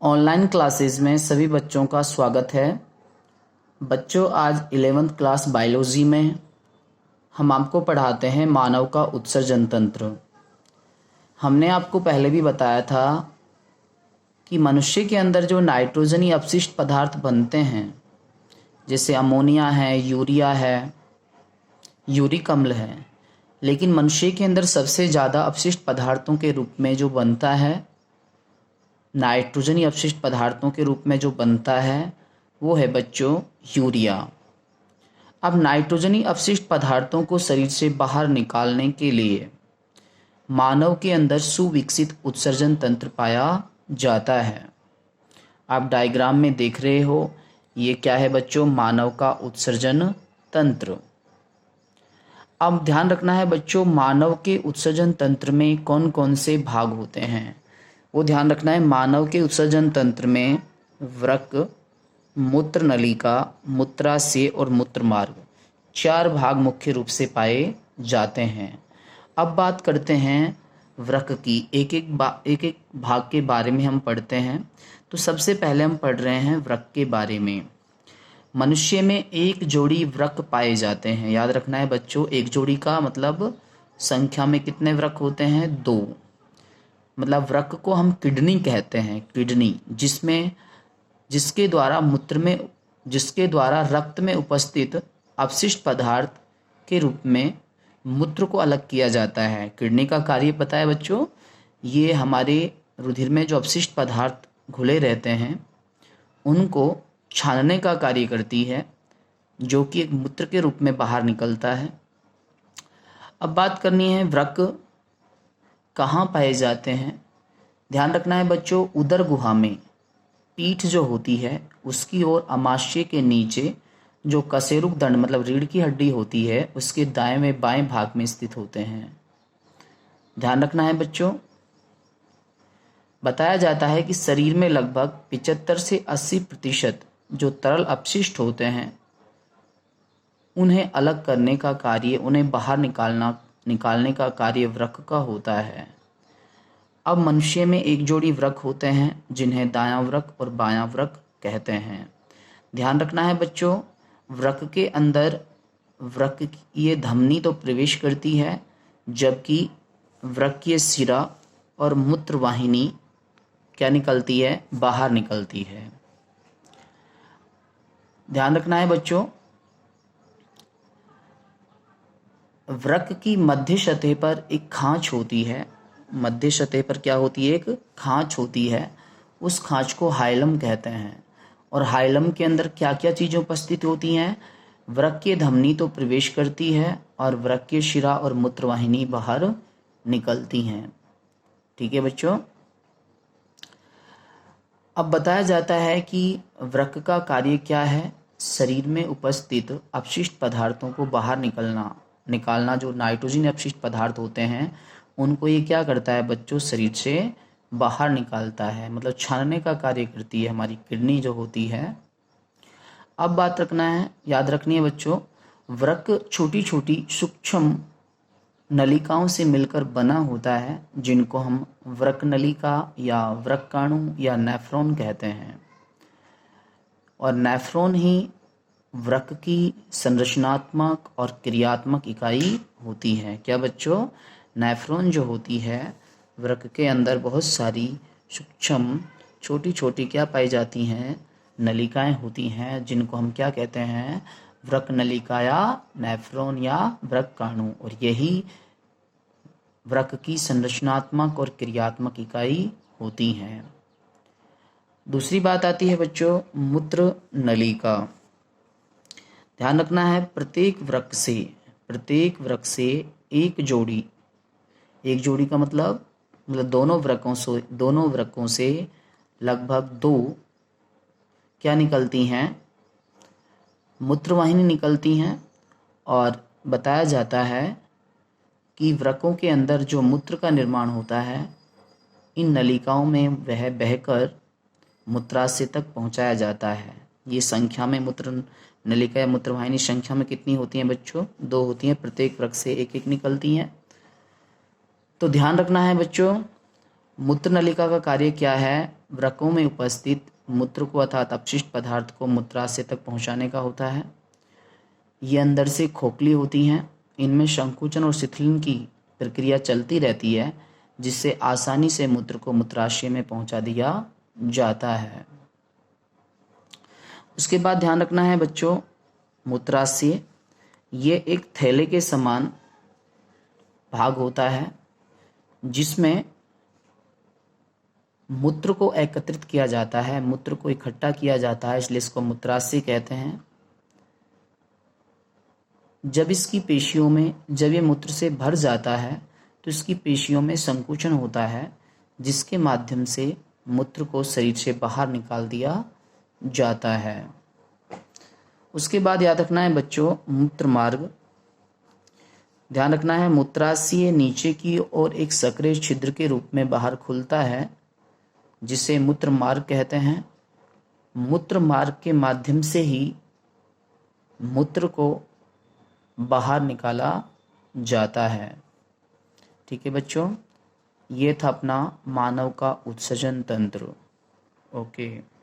Online classes में सभी बच्चों का स्वागत है। बच्चों, आज 11th क्लास बायोलॉजी में हम आपको पढ़ाते हैं मानव का उत्सर्जन तंत्र। हमने आपको पहले भी बताया था कि मनुष्य के अंदर जो नाइट्रोजनी अपशिष्ट पदार्थ बनते हैं, जैसे अमोनिया है, यूरिया है, यूरिक अम्ल है, लेकिन मनुष्य के अंदर सबसे ज़्यादा अपशिष्ट पदार्थों के रूप में जो बनता है, नाइट्रोजनी अपशिष्ट पदार्थों के रूप में जो बनता है वो है बच्चों यूरिया। अब नाइट्रोजनी अपशिष्ट पदार्थों को शरीर से बाहर निकालने के लिए मानव के अंदर सुविकसित उत्सर्जन तंत्र पाया जाता है। आप डायग्राम में देख रहे हो, ये क्या है बच्चों? मानव का उत्सर्जन तंत्र। अब ध्यान रखना है बच्चों, मानव के उत्सर्जन तंत्र में कौन कौन से भाग होते हैं वो ध्यान रखना है। मानव के उत्सर्जन तंत्र में वृक्क, मूत्र नलिका, मूत्राशय और मूत्रमार्ग, 4 भाग मुख्य रूप से पाए जाते हैं। अब बात करते हैं वृक्क की। एक एक भाग के बारे में हम पढ़ते हैं। तो सबसे पहले हम पढ़ रहे हैं वृक्क के बारे में। मनुष्य में एक जोड़ी वृक्क पाए जाते हैं। याद रखना है बच्चों, एक जोड़ी का मतलब संख्या में कितने वृक्क होते हैं? 2। मतलब वृक्क को हम किडनी कहते हैं, किडनी, जिसके द्वारा रक्त में उपस्थित अपशिष्ट पदार्थ के रूप में मूत्र को अलग किया जाता है। किडनी का कार्य पता है बच्चों? ये हमारे रुधिर में जो अपशिष्ट पदार्थ घुले रहते हैं उनको छानने का कार्य करती है, जो कि एक मूत्र के रूप में बाहर निकलता है। अब बात करनी है वृक्क कहाँ पाए जाते हैं। ध्यान रखना है बच्चों, उदर गुहा में पीठ जो होती है उसकी ओर अमाशय के नीचे जो कशेरुक दंड मतलब रीढ़ की हड्डी होती है उसके दाएं में बाएं भाग में स्थित होते हैं। ध्यान रखना है बच्चों। बताया जाता है कि शरीर में लगभग 75 से 80% जो तरल अपशिष्ट होते हैं उन्हें अलग करने का कार्य, उन्हें बाहर निकालने का कार्य वृक्क का होता है। अब मनुष्य में एक जोड़ी वृक्क होते हैं जिन्हें दायां वृक्क और बायां वृक्क कहते हैं। ध्यान रखना है बच्चों, वृक्क के अंदर वृक्कीय धमनी तो प्रवेश करती है, जबकि वृक्कीय शिरा और मूत्रवाहिनी क्या निकलती है? बाहर निकलती है। ध्यान रखना है बच्चों, वृक्क की मध्य सतह पर एक खांच होती है। मध्य सतह पर क्या होती है? एक खांच होती है। उस खांच को हाइलम कहते हैं। और हाइलम के अंदर क्या क्या चीज़ें उपस्थित होती हैं? वृक्कीय धमनी तो प्रवेश करती है और वृक्कीय शिरा और मूत्रवाहिनी बाहर निकलती हैं। ठीक है बच्चों। अब बताया जाता है कि वृक्क का कार्य क्या है? शरीर में उपस्थित अपशिष्ट पदार्थों को बाहर निकालना। जो नाइट्रोजन अपशिष्ट पदार्थ होते हैं उनको ये क्या करता है बच्चों? शरीर से बाहर निकालता है, मतलब छानने का कार्य करती है हमारी किडनी जो होती है। अब बात रखना है, याद रखनी है बच्चों, वृक्क छोटी छोटी सूक्ष्म नलिकाओं से मिलकर बना होता है, जिनको हम वृक्क नलिका या वृक्काणु या नेफ्रॉन कहते हैं। और नेफ्रॉन ही वृक्क की संरचनात्मक और क्रियात्मक इकाई होती है। क्या बच्चों? नेफ्रॉन जो होती है, वृक्क के अंदर बहुत सारी सूक्ष्म छोटी छोटी क्या पाई जाती हैं? नलिकाएं होती हैं, जिनको हम क्या कहते हैं? वृक्क नलिका या नेफ्रॉन या वृक्काणु। और यही वृक्क की संरचनात्मक और क्रियात्मक इकाई होती हैं। दूसरी बात आती है बच्चों मूत्र नलिका। ध्यान रखना है, प्रत्येक वृक्क से एक जोड़ी का मतलब दोनों वृक्कों से लगभग 2 क्या निकलती हैं? मूत्रवाहिनी निकलती हैं। और बताया जाता है कि वृक्कों के अंदर जो मूत्र का निर्माण होता है इन नलिकाओं में वह बहकर मूत्राशय तक पहुंचाया जाता है। ये संख्या में मूत्र नलिका या मूत्रवाहिनी संख्या में कितनी होती हैं बच्चों? 2 होती हैं। प्रत्येक वृक्क से एक एक निकलती हैं। तो ध्यान रखना है बच्चों, मूत्र नलिका का कार्य क्या है? वृक्कों में उपस्थित मूत्र को अर्थात अपशिष्ट पदार्थ को मूत्राशय तक पहुंचाने का होता है। ये अंदर से खोखली होती हैं, इनमें संकुचन और शिथिलन की प्रक्रिया चलती रहती है, जिससे आसानी से मूत्र को मूत्राशय में पहुंचा दिया जाता है। उसके बाद ध्यान रखना है बच्चों, मूत्राशय ये एक थैले के समान भाग होता है जिसमें मूत्र को एकत्रित किया जाता है, मूत्र को इकट्ठा किया जाता है, इसलिए इसको मूत्राशय कहते हैं। जब इसकी पेशियों में जब ये मूत्र से भर जाता है तो इसकी पेशियों में संकुचन होता है, जिसके माध्यम से मूत्र को शरीर से बाहर निकाल दिया जाता है। उसके बाद याद रखना है बच्चों, मूत्र मार्ग। ध्यान रखना है, मूत्राशय नीचे की ओर एक सक्रिय छिद्र के रूप में बाहर खुलता है, जिसे मूत्र मार्ग कहते हैं। मूत्र मार्ग के माध्यम से ही मूत्र को बाहर निकाला जाता है। ठीक है बच्चों, ये था अपना मानव का उत्सर्जन तंत्र। ओके।